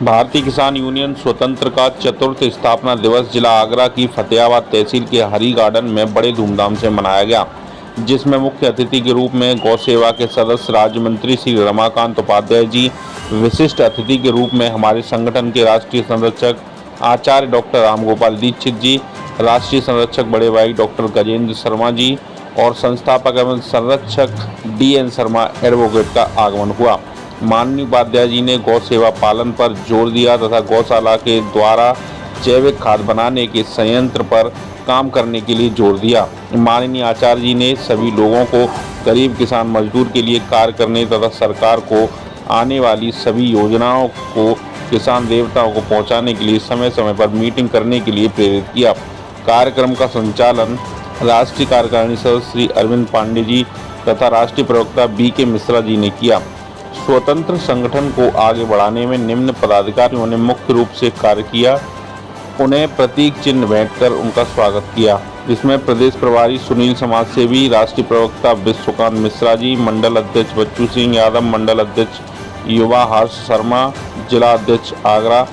भारतीय किसान यूनियन स्वतंत्र का चतुर्थ स्थापना दिवस जिला आगरा की फतेहाबाद तहसील के हरी गार्डन में बड़े धूमधाम से मनाया गया, जिसमें मुख्य अतिथि के रूप में गौ सेवा के सदस्य राज्य मंत्री श्री रमाकांत उपाध्याय जी, विशिष्ट अतिथि के रूप में हमारे संगठन के राष्ट्रीय संरक्षक आचार्य डॉक्टर रामगोपाल दीक्षित जी, राष्ट्रीय संरक्षक बड़े भाई डॉक्टर गजेंद्र शर्मा जी और संस्थापक एवं संरक्षक DN शर्मा एडवोकेट का आगमन हुआ। माननीय उपाध्याय जी ने गौ सेवा पालन पर जोर दिया तथा गौशाला के द्वारा जैविक खाद बनाने के संयंत्र पर काम करने के लिए जोर दिया। माननीय आचार्य जी ने सभी लोगों को गरीब किसान मजदूर के लिए कार्य करने तथा सरकार को आने वाली सभी योजनाओं को किसान देवताओं को पहुंचाने के लिए समय समय पर मीटिंग करने के लिए प्रेरित किया। कार्यक्रम का संचालन राष्ट्रीय कार्यकारिणी सदस्य श्री अरविंद पांडे जी तथा राष्ट्रीय प्रवक्ता BK मिश्रा जी ने किया। स्वतंत्र संगठन को आगे बढ़ाने में निम्न पदाधिकारियों ने मुख्य रूप से कार्य किया। उन्हें प्रतीक चिन्ह भेंट कर उनका स्वागत किया, जिसमें प्रदेश प्रभारी सुनील समाज सेवी, राष्ट्रीय प्रवक्ता विश्वकांत मिश्रा जी, मंडल अध्यक्ष बच्चू सिंह यादव, मंडल अध्यक्ष युवा हर्ष शर्मा, जिला अध्यक्ष आगरा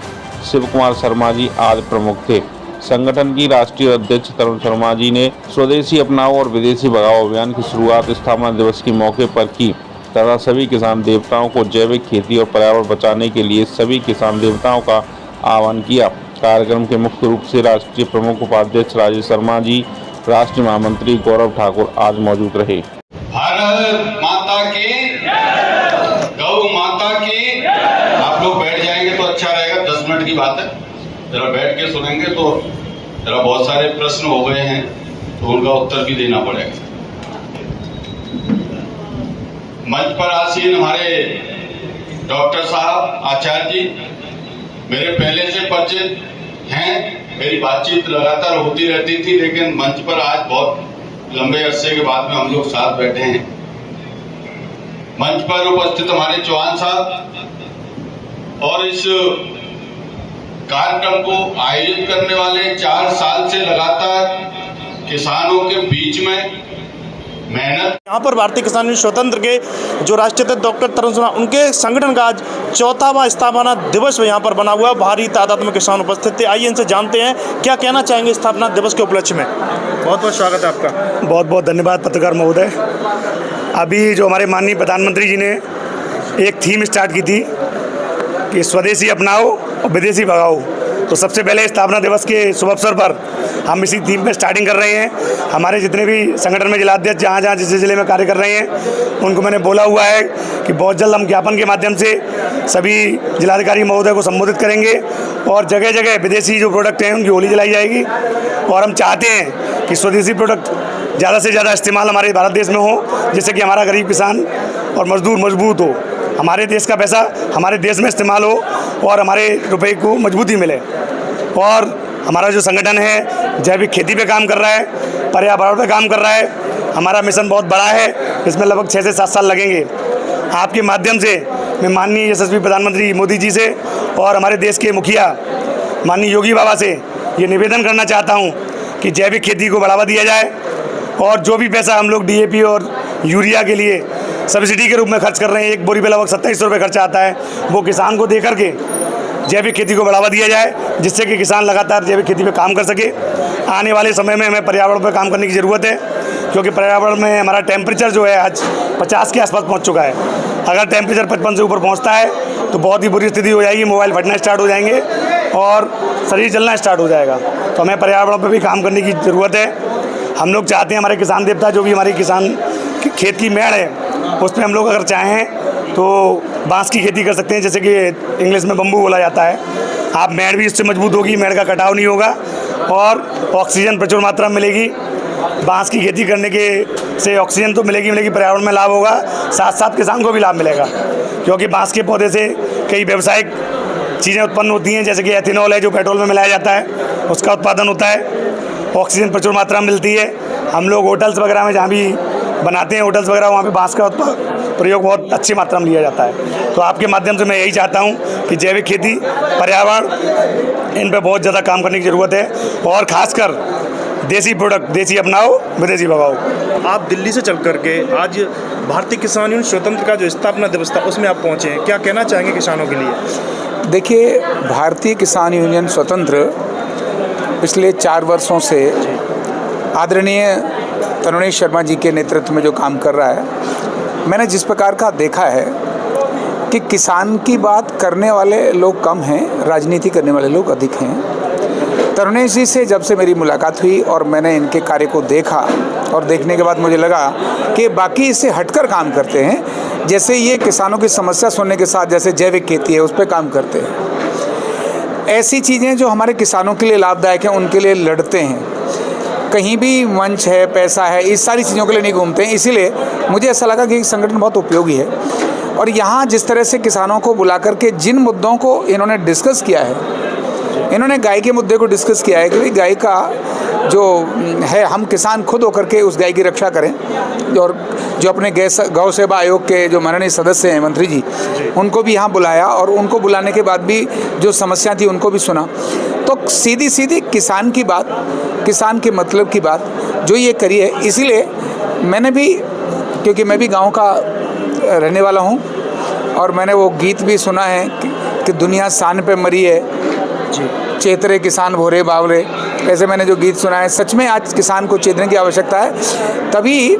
शिव कुमार शर्मा जी आदि प्रमुख थे। संगठन की राष्ट्रीय अध्यक्ष तरुण शर्मा जी ने स्वदेशी अपनाओ और विदेशी भगाओ अभियान की शुरुआत स्थापना दिवस के मौके पर की तथा सभी किसान देवताओं को जैविक खेती और पर्यावरण बचाने के लिए सभी किसान देवताओं का आह्वान किया। कार्यक्रम के मुख्य रूप से राष्ट्रीय प्रमुख उपाध्यक्ष राजेश शर्मा जी, राष्ट्रीय महामंत्री गौरव ठाकुर आज मौजूद रहे। भारत माता की, गौ माता की। आप लोग बैठ जाएंगे तो अच्छा रहेगा, 10 मिनट की बात है, जरा बैठ के सुनेंगे तो जरा बहुत सारे प्रश्न हो गए हैं तो उनका उत्तर भी देना पड़ेगा। मंच पर आसीन हमारे डॉक्टर साहब आचार्य जी मेरे पहले से परिचित हैं, मेरी बातचीत लगातार होती रहती थी, लेकिन मंच पर आज बहुत लंबे अरसे के बाद में हम लोग साथ बैठे हैं। मंच पर उपस्थित हमारे चौहान साहब और इस कार्यक्रम को आयोजित करने वाले 4 साल से लगातार किसानों के बीच में मेहनत। यहाँ पर भारतीय किसान यूनियन स्वतंत्र के जो राष्ट्रीय अध्यक्ष डॉक्टर तरुण शर्मा उनके संगठन का आज 4वां स्थापना दिवस यहाँ पर बना हुआ है। भारी तादाद में किसान उपस्थित थे। आइए इनसे जानते हैं क्या कहना चाहेंगे स्थापना दिवस के उपलक्ष्य में। बहुत बहुत स्वागत है आपका। बहुत बहुत धन्यवाद पत्रकार महोदय। अभी जो हमारे माननीय प्रधानमंत्री जी ने एक थीम स्टार्ट की थी कि स्वदेशी अपनाओ और विदेशी भगाओ, तो सबसे पहले स्थापना दिवस के शुभ अवसर पर हम इसी थीम पे स्टार्टिंग कर रहे हैं। हमारे जितने भी संगठन में जिलाध्यक्ष जहाँ जहाँ जिस जिले में कार्य कर रहे हैं उनको मैंने बोला हुआ है कि बहुत जल्द हम ज्ञापन के माध्यम से सभी जिलाधिकारी महोदय को संबोधित करेंगे और जगह जगह विदेशी जो प्रोडक्ट हैं उनकी होली जलाई जाएगी। और हम चाहते हैं कि स्वदेशी प्रोडक्ट ज़्यादा से ज़्यादा इस्तेमाल हमारे भारत देश में हो, जिससे कि हमारा गरीब किसान और मजदूर मजबूत हो, हमारे देश का पैसा हमारे देश में इस्तेमाल हो और हमारे रुपए को मजबूती मिले। और हमारा जो संगठन है जैविक खेती पे काम कर रहा है, पर्यावरण पे काम कर रहा है। हमारा मिशन बहुत बड़ा है, इसमें लगभग 6 से 7 साल लगेंगे। आपके माध्यम से मैं माननीय यशस्वी प्रधानमंत्री मोदी जी से और हमारे देश के मुखिया माननीय योगी बाबा से ये निवेदन करना चाहता हूँ कि जैविक खेती को बढ़ावा दिया जाए और जो भी पैसा हम लोग DAP और यूरिया के लिए सब्सिडी के रूप में खर्च कर रहे हैं, एक बोरी पे लगभग 2700 रुपये खर्चा आता है, वो किसान को दे करके जैविक खेती को बढ़ावा दिया जाए, जिससे कि किसान लगातार जैविक खेती पे काम कर सके। आने वाले समय में हमें पर्यावरण पर काम करने की ज़रूरत है, क्योंकि पर्यावरण में हमारा टेम्परेचर जो है आज 50 के आसपास पहुंच चुका है। अगर टेम्परेचर 55 से ऊपर पहुंचता है तो बहुत ही बुरी स्थिति हो जाएगी, मोबाइल फटना स्टार्ट हो जाएंगे और शरीर जलना स्टार्ट हो जाएगा। तो हमें पर्यावरण पर भी काम करने की ज़रूरत है। हम लोग चाहते हैं हमारे किसान देवता जो भी हमारे किसान खेत की मेड़ है उस पर हम लोग अगर चाहें तो बांस की खेती कर सकते हैं, जैसे कि इंग्लिश में बम्बू बोला जाता है। आप मेड़ भी इससे मजबूत होगी, मेड़ का कटाव नहीं होगा और ऑक्सीजन प्रचुर मात्रा में मिलेगी। बांस की खेती करने के से ऑक्सीजन तो मिलेगी, पर्यावरण में लाभ होगा, साथ साथ किसान को भी लाभ मिलेगा, क्योंकि बांस के पौधे से कई व्यावसायिक चीज़ें उत्पन्न होती हैं, जैसे कि एथेनॉल है जो पेट्रोल में मिलाया जाता है, उसका उत्पादन होता है। ऑक्सीजन प्रचुर मात्रा में मिलती है। हम लोग होटल्स वगैरह में जहाँ भी बनाते हैं होटल्स वगैरह, वहाँ पे बांस का प्रयोग बहुत अच्छी मात्रा में लिया जाता है। तो आपके माध्यम से मैं यही चाहता हूँ कि जैविक खेती, पर्यावरण, इन पे बहुत ज़्यादा काम करने की ज़रूरत है और ख़ासकर देसी प्रोडक्ट, देसी अपनाओ विदेशी भगाओ। आप दिल्ली से चल करके आज भारतीय किसान यूनियन स्वतंत्र का जो स्थापना दिवस था उसमें आप पहुँचे हैं, क्या कहना चाहेंगे किसानों के लिए? देखिए, भारतीय किसान यूनियन स्वतंत्र पिछले 4 वर्षों से आदरणीय तरुणेश शर्मा जी के नेतृत्व में जो काम कर रहा है, मैंने जिस प्रकार का देखा है कि किसान की बात करने वाले लोग कम हैं, राजनीति करने वाले लोग अधिक हैं। तरुणेश जी से जब से मेरी मुलाकात हुई और मैंने इनके कार्य को देखा और देखने के बाद मुझे लगा कि बाकी इससे हटकर काम करते हैं। जैसे ये किसानों की समस्या सुनने के साथ जैसे जैविक खेती है उस पर काम करते हैं, ऐसी चीज़ें जो हमारे किसानों के लिए लाभदायक हैं उनके लिए लड़ते हैं। कहीं भी मंच है, पैसा है, इस सारी चीज़ों के लिए नहीं घूमते हैं। इसीलिए मुझे ऐसा लगा कि संगठन बहुत उपयोगी है। और यहाँ जिस तरह से किसानों को बुला करके जिन मुद्दों को इन्होंने डिस्कस किया है, इन्होंने गाय के मुद्दे को डिस्कस किया है कि गाय का जो है हम किसान खुद होकर के उस गाय की रक्षा करें। और जो अपने गौ सेवा आयोग के जो माननीय सदस्य हैं मंत्री जी, उनको भी यहाँ बुलाया और उनको बुलाने के बाद भी जो समस्या थी उनको भी सुना। तो सीधी सीधी किसान की बात, किसान के मतलब की बात जो ये करी है। इसीलिए मैंने भी, क्योंकि मैं भी गाँव का रहने वाला हूँ और मैंने वो गीत भी सुना है कि दुनिया सान पे मरी है, चेतरे किसान भोरे बावरे, ऐसे मैंने जो गीत सुना है। सच में आज किसान को चेतने की आवश्यकता है। तभी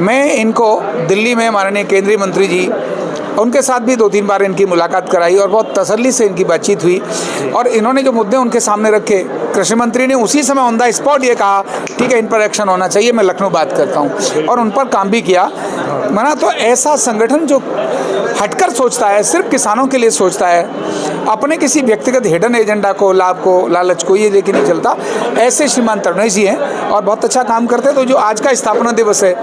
मैं इनको दिल्ली में माननीय केंद्रीय मंत्री जी, उनके साथ भी 2-3 बार इनकी मुलाकात कराई और बहुत तसल्ली से इनकी बातचीत हुई। और इन्होंने जो मुद्दे उनके सामने रखे, कृषि मंत्री ने उसी समय ऑन द स्पॉट ये कहा ठीक है, इन पर एक्शन होना चाहिए, मैं लखनऊ बात करता हूँ, और उन पर काम भी किया। माना तो ऐसा संगठन जो हटकर सोचता है, सिर्फ किसानों के लिए सोचता है, अपने किसी व्यक्तिगत हिडन एजेंडा को, लाभ को, लालच को ये लेके नहीं चलता, ऐसे श्रीमान तरुणेश जी हैं और बहुत अच्छा काम करते हैं। तो जो आज का स्थापना दिवस है,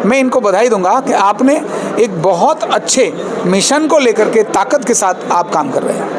मैं इनको बधाई दूंगा कि आपने एक बहुत अच्छे मिशन को लेकर के ताकत के साथ आप काम कर रहे हैं।